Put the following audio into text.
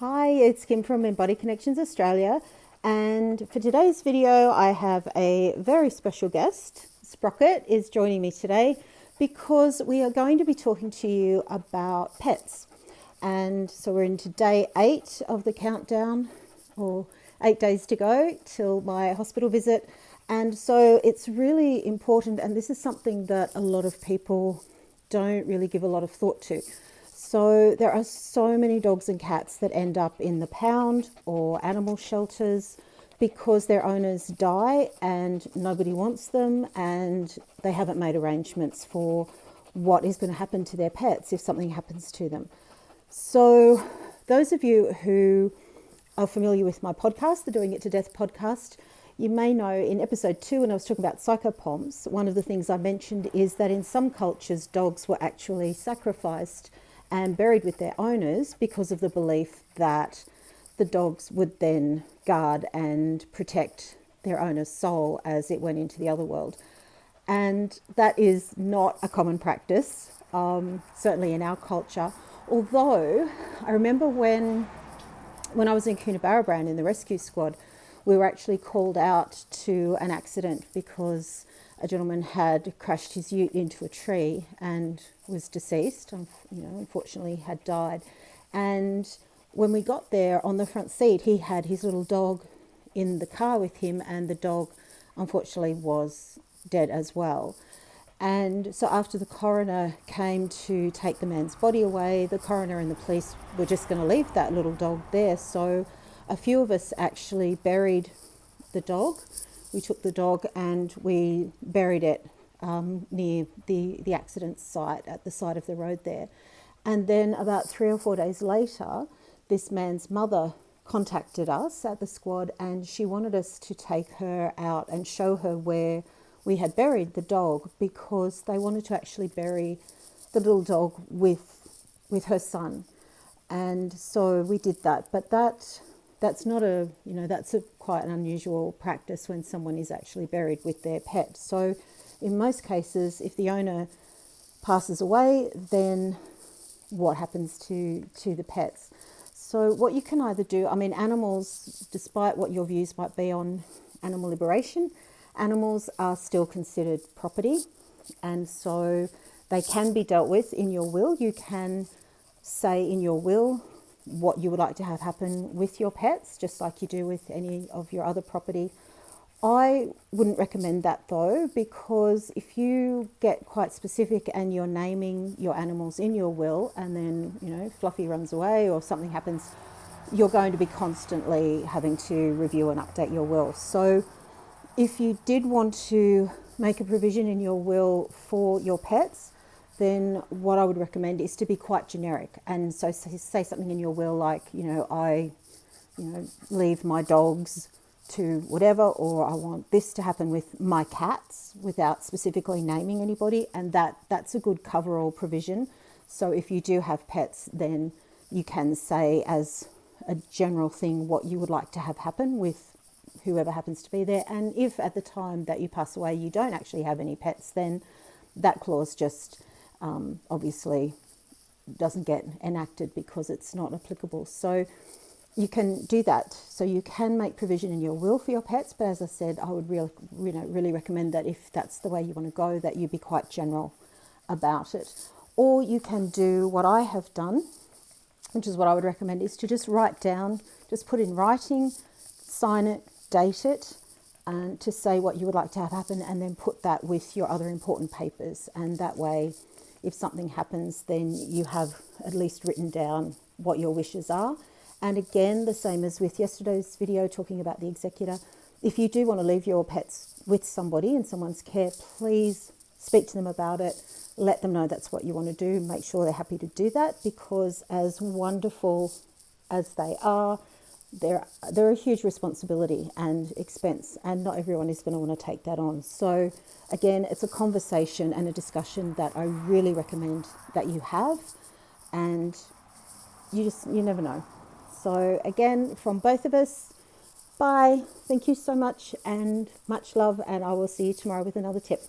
Hi, it's Kim from Embody Connections Australia, and for today's video I have a very special guest. Sprocket is joining me today because we are going to be talking to you about pets. And so we're into day 8 of the countdown, or 8 days to go till my hospital visit. And so it's really important, and this is something that a lot of people don't really give a lot of thought to. So there are so many dogs and cats that end up in the pound or animal shelters because their owners die and nobody wants them, and they haven't made arrangements for what is going to happen to their pets if something happens to them. So those of you who are familiar with my podcast, the Doing It to Death podcast, you may know in episode 2 when I was talking about psychopoms, one of the things I mentioned is that in some cultures dogs were actually sacrificed and buried with their owners because of the belief that the dogs would then guard and protect their owner's soul as it went into the other world. And that is not a common practice, certainly in our culture. Although I remember when I was in Coonabarabran in the rescue squad, we were actually called out to an accident because a gentleman had crashed his ute into a tree and was deceased, unfortunately had died. And when we got there, on the front seat, he had his little dog in the car with him, and the dog unfortunately was dead as well. And so after the coroner came to take the man's body away, the coroner and the police were just going to leave that little dog there. So a few of us actually buried the dog. We took the dog and we buried it near the accident site at the side of the road there. And then about 3 or 4 days later, this man's mother contacted us at the squad, and she wanted us to take her out and show her where we had buried the dog, because they wanted to actually bury the little dog with her son. And so we did that. But that's not that's quite an unusual practice when someone is actually buried with their pet. So in most cases, if the owner passes away, then what happens to the pets? So what you can either do, animals, despite what your views might be on animal liberation, animals are still considered property, and so they can be dealt with in your will. You can say in your will what you would like to have happen with your pets, just like you do with any of your other property. I wouldn't recommend that though, because if you get quite specific and you're naming your animals in your will and then, Fluffy runs away or something happens, you're going to be constantly having to review and update your will. So if you did want to make a provision in your will for your pets, then what I would recommend is to be quite generic. And so say something in your will like, I leave my dogs to whatever, or I want this to happen with my cats, without specifically naming anybody. And that's a good cover-all provision. So if you do have pets, then you can say as a general thing what you would like to have happen with whoever happens to be there. And if at the time that you pass away you don't actually have any pets, then that clause just obviously doesn't get enacted because it's not applicable. So you can do that. So you can make provision in your will for your pets, but as I said, I would really recommend that if that's the way you want to go, that you be quite general about it. Or you can do what I have done, which is what I would recommend, is to just write down, just put in writing, sign it, date it, and to say what you would like to have happen, and then put that with your other important papers. And that way, if something happens, then you have at least written down what your wishes are. And again, the same as with yesterday's video talking about the executor, if you do want to leave your pets with somebody in someone's care, please speak to them about it. Let them know that's what you want to do. Make sure they're happy to do that, because as wonderful as they are, they're a huge responsibility and expense, and not everyone is going to want to take that on. So again, it's a conversation and a discussion that I really recommend that you have, and you never know. So again, from both of us, bye. Thank you so much and much love, and I will see you tomorrow with another tip.